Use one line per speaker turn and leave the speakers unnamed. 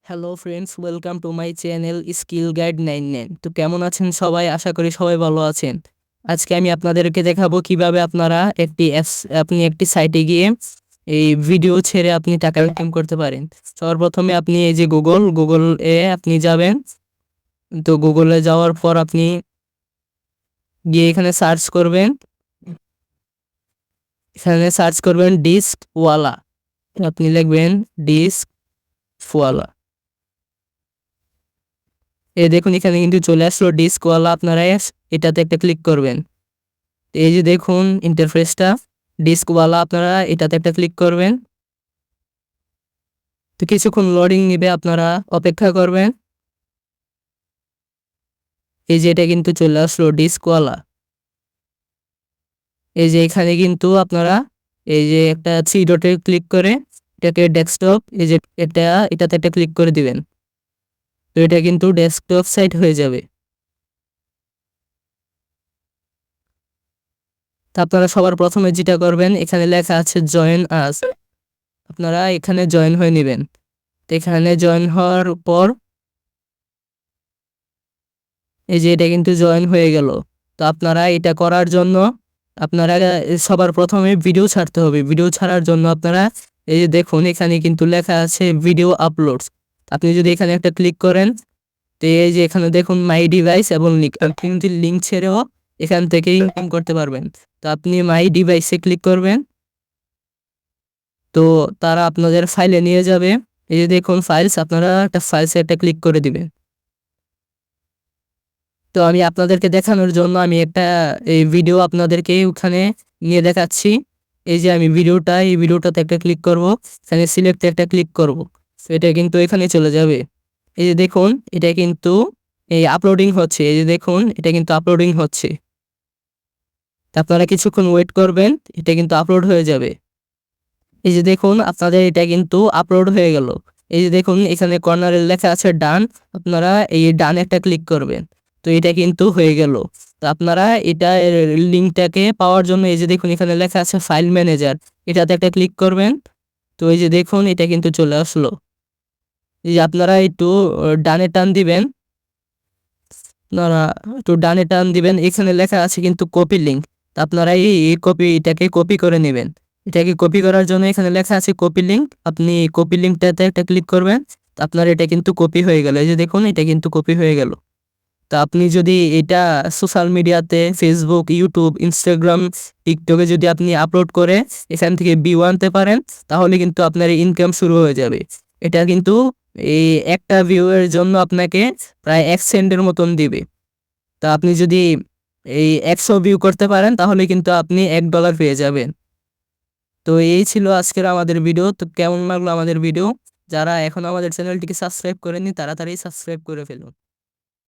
Hello friends, welcome to my channel skill guide 99। তো কেমন আছেন সবাই? আশা করি সবাই ভালো আছেন। আজকে আমি আপনাদেরকে দেখাবো কিভাবে আপনারা আপনি একটি সাইটে গিয়ে এই ভিডিও ছেড়ে আপনি টাকা ইনকাম করতে পারেন। সর্বপ্রথমে আপনি এই যে গুগল এ আপনি যাবেন। তো গুগলে যাওয়ার পর আপনি গিয়ে এখানে সার্চ করবেন। এখানে সার্চ করবেন ডিস্কওয়ালা। আপনি লিখবেন ডিস্কওয়ালা। দেখুন এখানে কিন্তু চলে আসলো ডিস্কওয়ালা। আপনারা এটাতে একটা ক্লিক করবেন। এই যে দেখুন ইন্টারফেসটা ডিস্কওয়ালা, আপনারা এটাতে একটা ক্লিক করবেন। তো কিছুক্ষণ লোডিং নিবে, আপনারা অপেক্ষা করবেন। এই যে এটা কিন্তু চলে আসলো ডিস্কওয়ালা। এই যে এখানে কিন্তু আপনারা এই যে একটা থ্রি ডটে ক্লিক করে এটাকে ডেস্কটপ, এই যে এটাতে একটা ক্লিক করে দিবেন। তো এটা কিন্তু ডেস্কটপ সাইট হয়ে যাবে। তো আপনারা সবার প্রথমে যেটা করবেন, এখানে লেখা আছে জয়েন আস, আপনারা এখানে জয়েন হয়ে নেবেন। তো এখানে জয়েন হওয়ার পর এই যে এটা কিন্তু জয়েন হয়ে গেল। তো আপনারা এটা করার জন্য আপনারা সবার প্রথমে ভিডিও ছাড়তে হবে। ভিডিও ছাড়ার জন্য আপনারা এই যে দেখুন এখানে কিন্তু লেখা আছে ভিডিও আপলোডস। আপনি যদি এখানে একটা ক্লিক করেন, তো এই যে এখানে দেখুন মাই ডিভাইস এবং লিঙ্ক, আপনি কিন্তু লিঙ্ক ছেড়েও এখান থেকে ইনকাম করতে পারবেন। তো আপনি মাই ডিভাইসে ক্লিক করবেন। তো তারা আপনাদের ফাইলে নিয়ে যাবে। এই যে দেখুন ফাইলস, আপনারা একটা ফাইলসে একটা ক্লিক করে দিবেন। তো আমি আপনাদেরকে দেখানোর জন্য আমি একটা এই ভিডিও আপনাদেরকে ওখানে নিয়ে দেখাচ্ছি। এই যে আমি এই ভিডিওটাতে একটা ক্লিক করব, এখানে সিলেক্টে একটা ক্লিক করব। তো এটা কিন্তু এখানে চলে যাবে। এই যে দেখুন এটা কিন্তু এই আপলোডিং হচ্ছে। এই যে দেখুন এটা কিন্তু আপলোডিং হচ্ছে। তো আপনারা কিছুক্ষণ ওয়েট করবেন, এটা কিন্তু আপলোড হয়ে যাবে। এই যে দেখুন আপনাদের এটা কিন্তু আপলোড হয়ে গেল। এই যে দেখুন এখানে কর্নারে লেখা আছে ডান, আপনারা এই ডান একটা ক্লিক করবেন। তো এটা কিন্তু হয়ে গেল। তো আপনারা এটা লিঙ্কটাকে পাওয়ার জন্য এই যে দেখুন এখানে লেখা আছে ফাইল ম্যানেজার, এটাতে একটা ক্লিক করবেন। তো এই যে দেখুন এটা কিন্তু চলে আসলো। এই যে আপনারা একটু ডানে টান দিবেন, আপনারা একটু ডানে টান দিবেন, এখানে লেখা আছে কিন্তু কপি লিঙ্ক। তো আপনারা এটাকে কপি করে নেবেন। এটাকে কপি করার জন্য এখানে লেখা আছে কপি লিঙ্ক, আপনি কপি লিঙ্কটাতে একটা ক্লিক করবেন। তো আপনার এটা কিন্তু কপি হয়ে গেল। এই যে দেখুন এটা কিন্তু কপি হয়ে গেল। তো আপনি যদি এটা সোশ্যাল মিডিয়াতে ফেসবুক, ইউটিউব, ইনস্টাগ্রাম, টিকটকে যদি আপনি আপলোড করে এখান থেকে ভিউ আনতে পারেন, তাহলে কিন্তু আপনার ইনকাম শুরু হয়ে যাবে। এটা কিন্তু এই একটা ভিউ এর জন্য আপনাকে প্রায় 1 সেন্টের মতন দিবে। তো আপনি যদি এই 100 ভিউ করতে পারেন তাহলে কিন্তু আপনি $1 পেয়ে যাবেন। তো এই ছিল আজকের আমাদের ভিডিও। তো কেমন লাগলো আমাদের ভিডিও? যারা এখনো আমাদের চ্যানেলটিকে সাবস্ক্রাইব করেননি তাড়াতাড়ি সাবস্ক্রাইব করে ফেলুন।